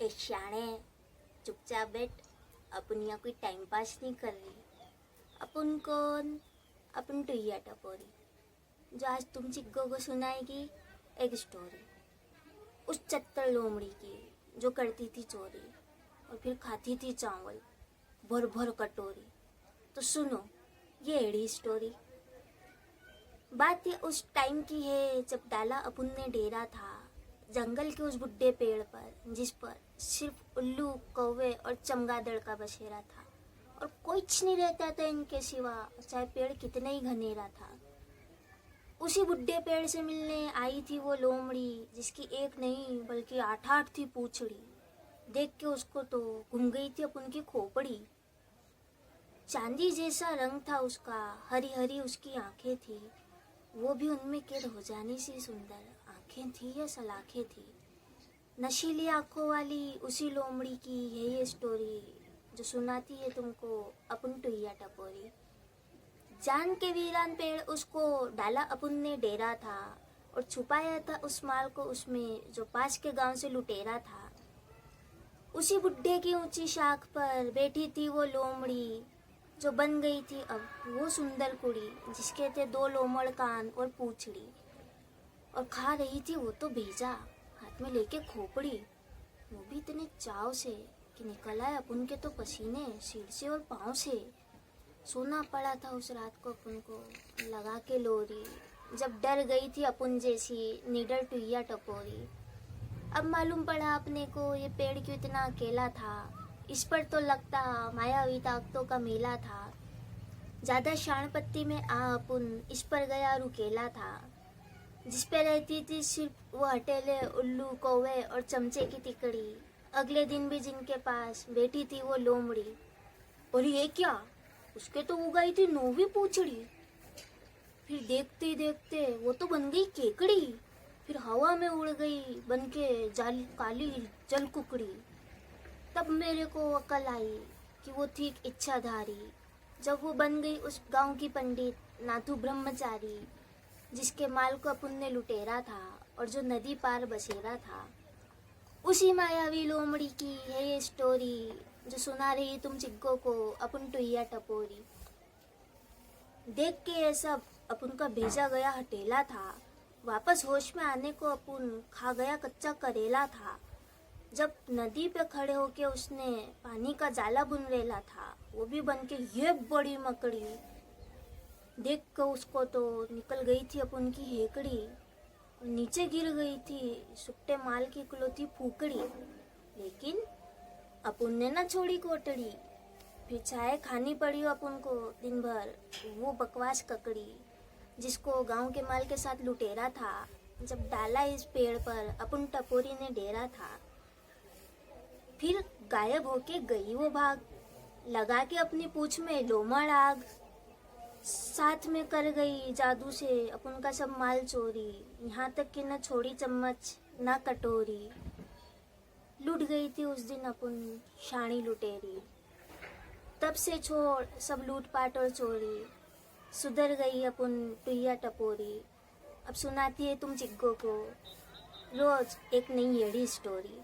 ए शाणे, चुपचाप बैठ। अपन यहाँ कोई टाइम पास नहीं कर रही। अपन कौन? अपन टुईया टपोरी जो आज तुम चिक्को को सुनाएगी एक स्टोरी, उस चत्तर लोमड़ी की जो करती थी चोरी और फिर खाती थी चावल भर भर कटोरी। तो सुनो ये एड़ी स्टोरी। बात ये उस टाइम की है जब डाला अपन ने डेरा था जंगल के उस बुड्ढे पेड़ पर, जिस पर सिर्फ उल्लू, कौवे और चमगादड़ का बसेरा था और कुछ नहीं रहता था इनके सिवा, चाहे पेड़ कितना ही घनेरा था। उसी बुड्ढे पेड़ से मिलने आई थी वो लोमड़ी जिसकी एक नहीं बल्कि 8-8 थी पूंछड़ी। देख के उसको तो घूम गई थी अपन की खोपड़ी। चांदी जैसा रंग था उसका, हरी हरी उसकी आंखें थी, वो भी उनमें कैद हो जाने सी सुंदर। आंखें थी या सलाखें थी, नशीली आंखों वाली उसी लोमड़ी की है ये स्टोरी जो सुनाती है तुमको अपन टुईया टपोरी। जान के वीरान पेड़ उसको डाला अपन ने डेरा था और छुपाया था उस माल को उसमें जो पास के गांव से लुटेरा था। उसी बुड्ढे की ऊंची शाख पर बैठी थी वो लोमड़ी जो बन गई थी अब वो सुंदर कुड़ी जिसके थे 2 लोमड़ कान और पूंछड़ी। और खा रही थी वो तो भेजा हाथ में लेके खोपड़ी, वो भी इतने चाव से कि निकल आए अपन के तो पसीने सिर से और पाँव से। सोना पड़ा था उस रात को अपन को लगा के लोरी, जब डर गई थी अपन जैसी निडर टुईया टपोरी। अब मालूम पड़ा अपने को ये पेड़ क्यों इतना अकेला था, इस पर तो लगता मायावी ताकतों का मेला था। ज्यादा शान पत्ती में आ अपन इस पर गया रुकेला था, जिस पे रहती थी सिर्फ वो हटेले, उल्लू, कौवे और चमचे की तिकड़ी। अगले दिन भी जिनके पास बैठी थी वो लोमड़ी। और ये क्या, उसके तो उगाई थी 9वीं पूंछड़ी। फिर देखते ही देखते वो तो बन गई केकड़ी, फिर हवा में उड़ गई बनके जाली काली जल कुकड़ी। तब मेरे को अकल आई कि वो थी एक इच्छाधारी, जब वो बन गई उस गांव की पंडित नाथू ब्रह्मचारी जिसके माल को अपन ने लुटेरा था और जो नदी पार बसेरा था। उसी मायावी लोमड़ी की है ये स्टोरी जो सुना रही तुम चिग्गो को अपन टुईया टपोरी। देख के ये सब अपन का भेजा गया हटेला था, वापस होश में आने को अपन खा गया कच्चा करेला था। जब नदी पे खड़े होके उसने पानी का जाला बुनवेला था, वो भी बन के ये बड़ी मकड़ी। देख कर उसको तो निकल गई थी अपन की हेकड़ी और नीचे गिर गई थी सुट्टे माल की इकलौती फूकड़ी। लेकिन अपन ने ना छोड़ी कोटड़ी, फिर चाय खानी पड़ी अपन को दिन भर वो बकवास ककड़ी जिसको गांव के माल के साथ लुटेरा था जब डाला इस पेड़ पर अपन टपोरी ने डेरा था। फिर गायब होके गई वो भाग, लगा के अपनी पूंछ में लोमड़ आग। साथ में कर गई जादू से अपन का सब माल चोरी, यहाँ तक कि न छोड़ी चम्मच न कटोरी। लुट गई थी उस दिन अपन शाणी लुटेरी, तब से छोड़ सब लूटपाट और चोरी। सुधर गई अपन टुईया टपोरी, अब सुनाती है तुम चिग्गो को रोज एक नई एड़ी स्टोरी।